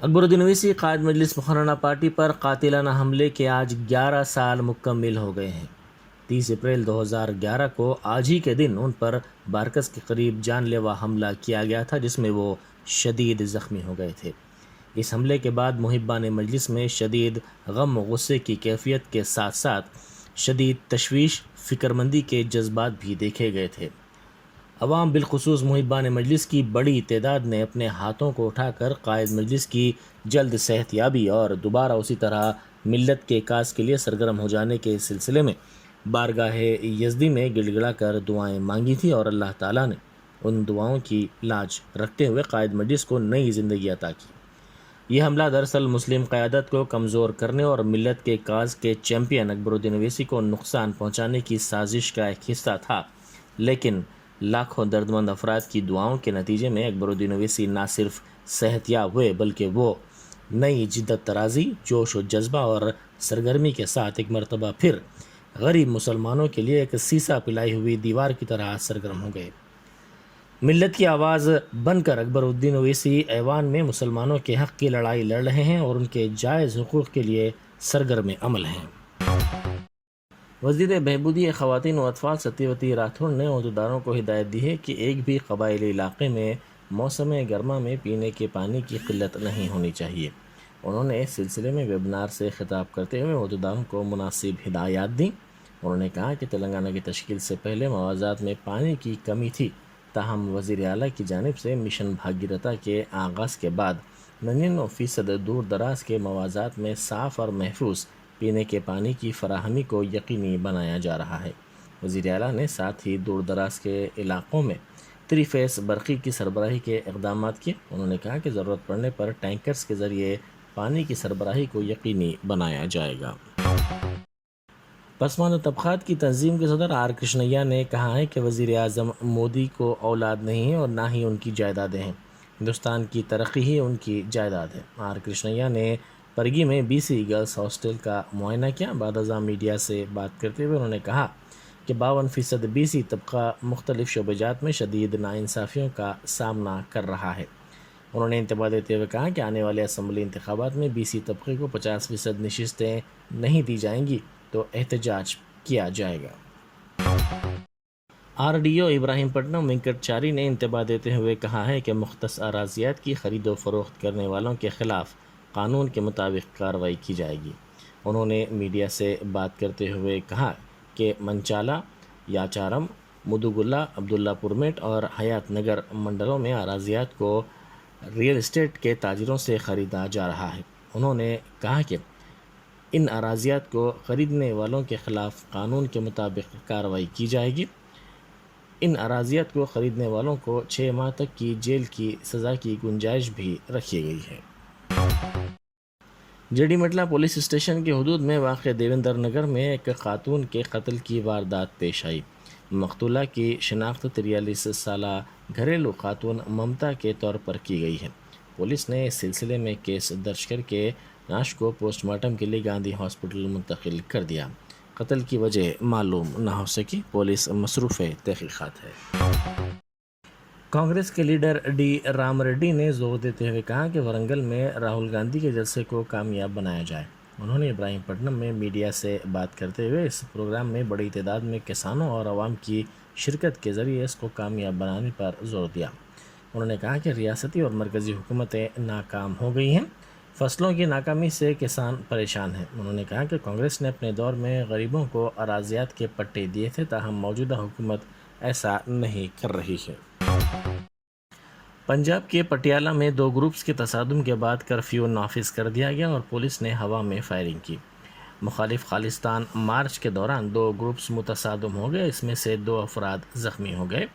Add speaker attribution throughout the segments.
Speaker 1: اکبر الدین اویسی قائد مجلس مقررہ پارٹی پر قاتلانہ حملے کے آج 11 سال مکمل ہو گئے ہیں۔ 30 اپریل 2011 کو آج ہی کے دن ان پر بارکس کے قریب جان لیوا حملہ کیا گیا تھا، جس میں وہ شدید زخمی ہو گئے تھے۔ اس حملے کے بعد محبان مجلس میں شدید غم و غصے کی کیفیت کے ساتھ ساتھ شدید تشویش، فکر مندی کے جذبات بھی دیکھے گئے تھے۔ عوام بالخصوص محبان مجلس کی بڑی تعداد نے اپنے ہاتھوں کو اٹھا کر قائد مجلس کی جلد صحت یابی اور دوبارہ اسی طرح ملت کے کاز کے لیے سرگرم ہو جانے کے سلسلے میں بارگاہ یزدی میں گڑ گڑا کر دعائیں مانگی تھی، اور اللہ تعالیٰ نے ان دعاؤں کی لاج رکھتے ہوئے قائد مجلس کو نئی زندگی عطا کی۔ یہ حملہ دراصل مسلم قیادت کو کمزور کرنے اور ملت کے کاز کے چیمپئن اکبر الدین اویسی کو نقصان پہنچانے کی سازش کا ایک حصہ تھا، لیکن لاکھوں دردمند افراد کی دعاؤں کے نتیجے میں اکبر الدین اویسی نہ صرف صحت یاب ہوئے بلکہ وہ نئی جدت طرازی، جوش و جذبہ اور سرگرمی کے ساتھ ایک مرتبہ پھر غریب مسلمانوں کے لیے ایک سیسا پلائی ہوئی دیوار کی طرح سرگرم ہو گئے۔ ملت کی آواز بن کر اکبر الدین اویسی ایوان میں مسلمانوں کے حق کی لڑائی لڑ رہے ہیں اور ان کے جائز حقوق کے لیے سرگرم عمل ہیں۔ وزیر بہبودی خواتین و اطفال ستیوتی راٹھوڑ نے عہدیداروں کو ہدایت دی ہے کہ ایک بھی قبائلی علاقے میں موسم گرما میں پینے کے پانی کی قلت نہیں ہونی چاہیے۔ انہوں نے اس سلسلے میں ویبنار سے خطاب کرتے ہوئے عہدیداروں کو مناسب ہدایات دیں۔ انہوں نے کہا کہ تلنگانہ کی تشکیل سے پہلے مواضعات میں پانی کی کمی تھی، تاہم وزیر اعلیٰ کی جانب سے مشن بھاگیرتا کے آغاز کے بعد 99% دور دراز کے مواضعات میں صاف اور محفوظ پینے کے پانی کی فراہمی کو یقینی بنایا جا رہا ہے۔ وزیر اعلیٰ نے ساتھ ہی دور دراز کے علاقوں میں 3 فیس برقی کی سربراہی کے اقدامات کیے۔ انہوں نے کہا کہ ضرورت پڑنے پر ٹینکرز کے ذریعے پانی کی سربراہی کو یقینی بنایا جائے گا۔ پسماندہ طبقات کی تنظیم کے صدر آر کرشنیا نے کہا ہے کہ وزیر اعظم مودی کو اولاد نہیں ہے اور نہ ہی ان کی جائیدادیں ہیں، ہندوستان کی ترقی ہی ان کی جائیداد ہے۔ آر کرشنیا نے پرگی میں بی سی گرلز ہاسٹل کا معائنہ کیا۔ بعد ازاں میڈیا سے بات کرتے ہوئے انہوں نے کہا کہ 52% بی سی طبقہ مختلف شعبہ جات میں شدید ناانصافیوں کا سامنا کر رہا ہے۔ انہوں نے انتباہ دیتے ہوئے کہا کہ آنے والے اسمبلی انتخابات میں بی سی طبقے کو 50% نشستیں نہیں دی جائیں گی تو احتجاج کیا جائے گا۔ آر ڈی او ابراہیم پٹنم وینکٹ چاری نے انتباہ دیتے ہوئے کہا ہے کہ مختص اراضیات کی خرید و فروخت کرنے والوں کے خلاف قانون کے مطابق کارروائی کی جائے گی۔ انہوں نے میڈیا سے بات کرتے ہوئے کہا کہ منچالہ، یاچارم، مدوگلہ، عبداللہ پور میٹ اور حیات نگر منڈلوں میں اراضیات کو ریئل اسٹیٹ کے تاجروں سے خریدا جا رہا ہے۔ انہوں نے کہا کہ ان اراضیات کو خریدنے والوں کے خلاف قانون کے مطابق کارروائی کی جائے گی۔ ان اراضیات کو خریدنے والوں کو 6 ماہ تک کی جیل کی سزا کی گنجائش بھی رکھی گئی ہے۔ جے ڈی مٹلہ پولیس اسٹیشن کے حدود میں واقع دیویندر نگر میں ایک خاتون کے قتل کی واردات پیش آئی۔ مقتولہ کی شناخت 43 سالہ گھریلو خاتون ممتا کے طور پر کی گئی ہے۔ پولیس نے اس سلسلے میں کیس درج کر کے لاش کو پوسٹ مارٹم کے لیے گاندھی ہاسپٹل منتقل کر دیا۔ قتل کی وجہ معلوم نہ ہو سکی، پولیس مصروف تحقیقات ہے۔ کانگریس کے لیڈر ڈی رام ریڈی نے زور دیتے ہوئے کہا کہ ورنگل میں راہل گاندھی کے جلسے کو کامیاب بنایا جائے۔ انہوں نے ابراہیم پٹنم میں میڈیا سے بات کرتے ہوئے اس پروگرام میں بڑی تعداد میں کسانوں اور عوام کی شرکت کے ذریعے اس کو کامیاب بنانے پر زور دیا۔ انہوں نے کہا کہ ریاستی اور مرکزی حکومتیں ناکام ہو گئی ہیں، فصلوں کی ناکامی سے کسان پریشان ہیں۔ انہوں نے کہا کہ کانگریس نے اپنے دور میں غریبوں کو اراضیات کے پٹے دیے تھے، تاہم موجودہ حکومت ایسا نہیں کر رہی ہے۔ پنجاب کے پٹیالہ میں 2 گروپس کے تصادم کے بعد کرفیو نافذ کر دیا گیا اور پولیس نے ہوا میں فائرنگ کی۔ مخالف خالصتان مارچ کے دوران 2 گروپس متصادم ہو گئے، اس میں سے 2 افراد زخمی ہو گئے۔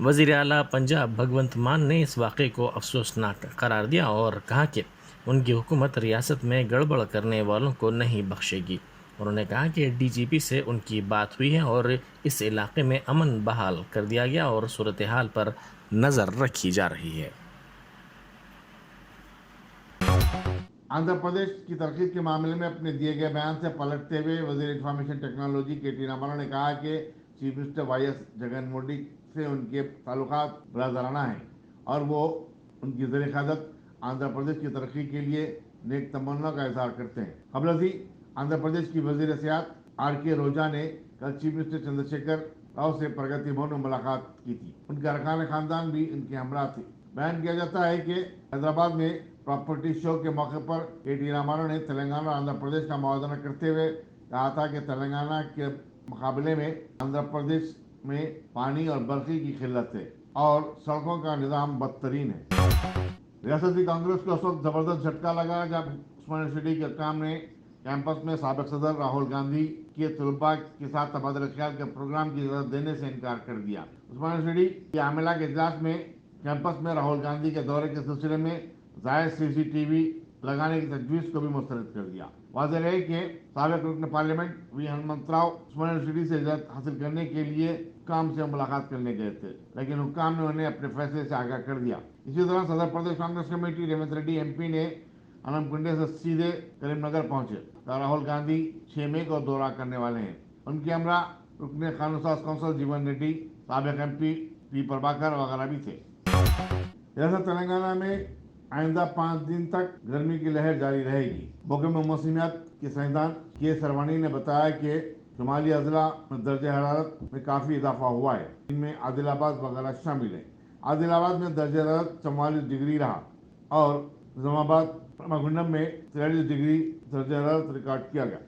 Speaker 1: وزیر اعلیٰ پنجاب بھگونت مان نے اس واقعے کو افسوسناک قرار دیا اور کہا کہ ان کی حکومت ریاست میں گڑبڑ کرنے والوں کو نہیں بخشے گی۔ انہوں نے کہا کہ ڈی جی پی سے ان کی بات ہوئی ہے اور اس علاقے میں امن بحال کر دیا گیا اور صورتحال پر نظر رکھی جا رہی ہے۔
Speaker 2: آندھرا پردیش کی ترقی کے معاملے میں اپنے دیے گئے بیان سے پلٹتے ہوئے وزیر information technology K T Raman نے کہا کہ chief minister Y S Jagan Modi سے ان کے تعلقات برادرانہ ہیں اور وہ ان کی زیر قیادت आंध्र प्रदेश की तरक्की के लिए नेक तमन्ना का इजहार करते हैं। कबल अजी आंध्र प्रदेश की वजीर सियाहत आर.के. रोजा ने कल चीफ मिनिस्टर चंद्रशेखर राव से प्रगति भवन में मुलाकात की थी। उनके अरकान खानदान भी उनके हमरा थे। बयान किया जाता है कि हैदराबाद में प्रॉपर्टी शो के मौके पर के.टी. रामाराव ने तेलंगाना और आंध्र प्रदेश का मुआवजा करते हुए कहा था कि तेलंगाना के मुकाबले में आंध्र प्रदेश में पानी और बर्फी की किल्लत है और सड़कों का निजाम बदतरीन है। रियासती कांग्रेस को उस वक्त जबरदस्त झटका लगा जब उस्मान यूनिवर्सिटी के काम ने कैंपस में साबिक सदर राहुल गांधी के तलबा के साथ तबादला ख्याल के प्रोग्राम की इजाजत देने से इनकार कर दिया। उस्मान यूनिवर्सिटी के आमिला के इजलास में कैंपस में राहुल गांधी के दौरे के सिलसिले में जायद सीसीटीवी लगाने की तजवीज़ को भी मुस्तरद कर दिया। वाज़ेह रहे कि साबिक रुकन parliament V Hanumantharao Osman university से इजाजत हासिल करने के लिए काम से मुलाकात करने गए थे, लेकिन हुक्काम ने उन्हें अपने फैसले से आगाह कर दिया। इसी दौरान सदर प्रदेश कांग्रेस कमेटी रेवंत रेड्डी एमपी ने अनमकुंडे से सीधे करीमनगर पहुंचे। राहुल गांधी 6 मई को दौरा करने वाले हैं। उनके हमरा रुकने कानून साज कौंसिल जीवन रेड्डी, साबिक एमपी पी प्रभाकर वगैरह भी थे। रियासत तेलंगाना में आइंदा 5 दिन तक गर्मी की लहर जारी रहेगी। महकमे मौसमियात के साइंसदान के सरवानी ने बताया कि शुमाली अजला में दर्ज हरारत में काफ़ी इजाफा हुआ है। इनमें आदिलाबाद वगैरह शामिल है। आदिलाबाद में दर्ज हरारत 44 डिग्री रहा और निजामाबाद रामागुंडम में 43 डिग्री दर्ज हरारत रिकॉर्ड किया गया।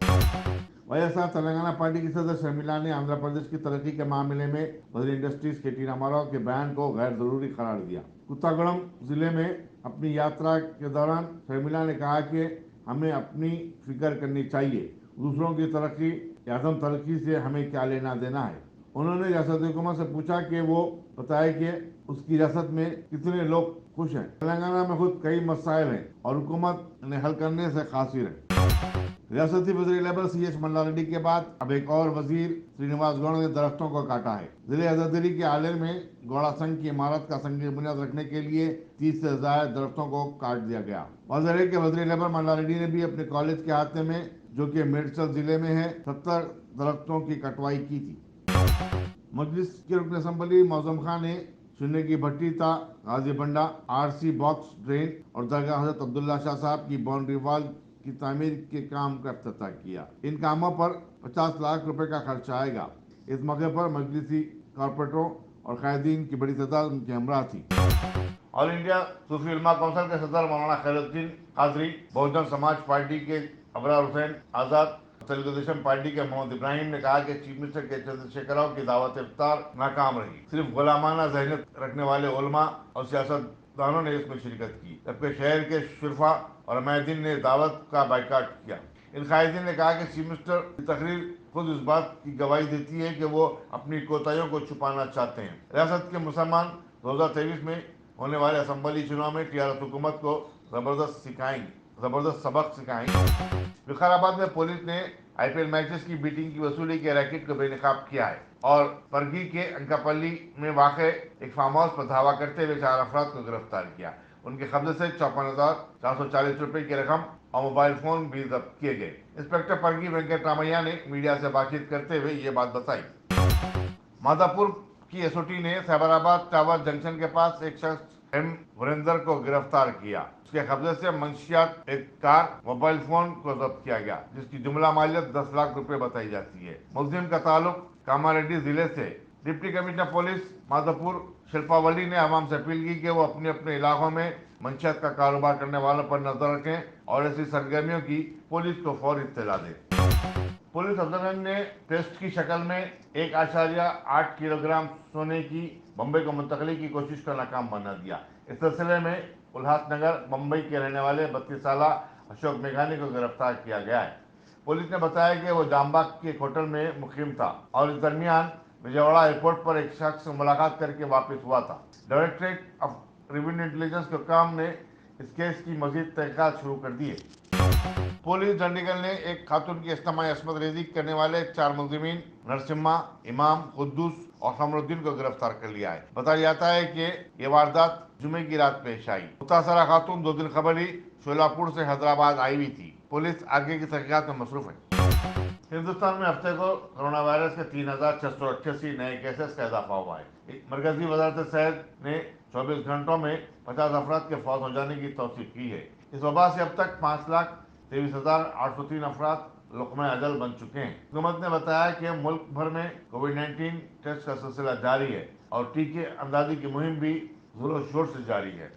Speaker 2: वाईएसआर तेलंगाना पार्टी की सदस्य शर्मिला ने आंध्र प्रदेश की तरक्की के मामले में वजीर इंडस्ट्रीज के.टी. रामाराव के बयान को गैर जरूरी करार दिया। कुत्तागुड़म जिले में अपनी यात्रा के दौरान शर्मिला ने कहा कि हमें अपनी फिक्र करनी चाहिए, दूसरों की तरक्की या अदम तरक्की से हमें क्या लेना देना है। उन्होंने रियासती हुकूमत से पूछा कि वो बताए कि उसकी रियासत में कितने लोग खुश हैं। तेलंगाना में खुद कई मसाइल हैं और हुकूमत इन्हें हल करने से कासिर है। रियासती वजीर लेबर सी.एच. मल्लारेड्डी के बाद अब एक और वजीर श्रीनिवास गौड़ ने दरख्तों को काटा है। जिले हजारीबाग के आलेर में गौड़ा संघ की इमारत का संग बुनियाद रखने के लिए 30 से ज्यादा दरख्तों को काट दिया गया। वाज़ेह के वजीर लेबर मल्लारेड्डी ने भी अपने कॉलेज के अहाते में, जो कि मेडचल जिले में है, 70 दरख्तों की कटवाई की थी। मजलिस के रुकन असम्बली मौजम खान ने चुने की भट्टी ता गाजी बंडा, आरसी बॉक्स ड्रेन और दरगाह हजरत अब्दुल्ला शाह साहब की बाउंड्री वॉल की तामीर के काम का इफ्तिताह किया। इन कामों पर 50 लाख रुपए का खर्चा आएगा। इस मौके पर मजलिसी कॉर्पोरेटरों और कायदीन की बड़ी तादाद उनके हमरा थी। ऑल इंडिया सूफी उलमा कौंसिल के सदर मौलाना खैरुद्दीन कादरी, बहुजन समाज पार्टी के अबरार हुसैन आजाद, तेलुगु देशम पार्टी के मोहम्मद इब्राहिम ने कहा कि चीफ मिनिस्टर के चंद्रशेखर राव की दावत इफ्तार नाकाम रही। सिर्फ गुलामाना ज़हनियत रखने वाले उलमा और सियासतदानों ने इसमें शिरकत की, जबकि शहर के शुरफा और हमायदीन ने दावत का बाइकाट किया। इन कायदीन ने कहा कि चीफ मिनिस्टर की तकरीर खुद इस बात की गवाही देती है कि वो अपनी कोताहियों को छुपाना चाहते हैं। रियासत के मुसलमान 2023 में होने वाले असम्बली चुनाव में टीआरएस हुकूमत को जबरदस्त सबक सिखाएंगे। विकाराबाद में पुलिस ने आईपीएल मैचेस की बीटिंग की वसूली के रैकेट को बेनकाब किया है और परगी के अंकापल्ली में वाक़े एक फार्म हाउस पर धावा करते हुए 4 अफराद को गिरफ्तार किया। उनके कब्जे से 54,440 रुपए की रकम और मोबाइल फोन भी जब्त किए गए। इंस्पेक्टर परगी वेंकट रामैया ने मीडिया से बातचीत करते हुए ये बात बताई। मादापुर की एसओटी ने साबराबाद टावर जंक्शन के पास एक शख्स एम वरिंदर को गिरफ्तार किया। उसके कब्जे से मंशियात, एक कार, मोबाइल फोन को जब्त किया गया, जिसकी जुमला मालियत 10 लाख रुपए बताई जाती है। मुलजिम का ताल्लुक कामारेड्डी जिले से। डिप्टी कमिश्नर पुलिस माधोपुर शिल्पावली ने आवाम से अपील की कि वो अपने अपने इलाकों में मंशियात का कारोबार करने वालों पर नजर रखें और ऐसी सरगर्मियों की पुलिस को फौरी इत्तला दें। पुलिस अफसर ने टेस्ट की शक्ल में 1.8 किलोग्राम सोने की बम्बई को मुंतकली की कोशिश का नाकाम बना दिया। इस सिलसिले में उल्लासनगर बम्बई के रहने वाले 32 साल अशोक मेघानी को गिरफ्तार किया गया है। पुलिस ने बताया कि वो जामबाग के एक होटल में मुकीम था और इस दरमियान विजयवाड़ा एयरपोर्ट पर एक शख्स से मुलाकात करके वापस हुआ था। डायरेक्टरेट ऑफ रेवेन्यू इंटेलिजेंस के काम ने इस केस की मजीद तहकीकात शुरू कर दी है। पुलिस चंडीगढ़ ने एक खातून की इज्तिमाई असमत रेजी करने वाले 4 मुलजिमीन नरसिम्हा, इमाम, कुद्दूस और समरुद्दीन को गिरफ्तार कर लिया है। बताया जाता है कि ये वारदात जुमे की रात पेश आई। मुतासरा खातून 2 दिन कबल ही शोलापुर से हैदराबाद आई हुई थी। पुलिस आगे की तहकीकात में मसरूफ है। हिंदुस्तान में हफ्ते को कोरोना वायरस के 3,688 नए केसेस का इजाफा हुआ है। मरकजी वजारत सेहत ने 24 घंटों में 50 افراد کے فوت ہو جانے کی توثیق کی ہے۔ اس وبا سے اب تک 5,23,803 افراد لقمہ اجل بن چکے ہیں۔ حکومت نے بتایا کہ ملک بھر میں کووڈ-19 ٹیسٹ کا سلسلہ جاری ہے اور ٹیکے اندازی کی مہم بھی زور و شور سے جاری ہے۔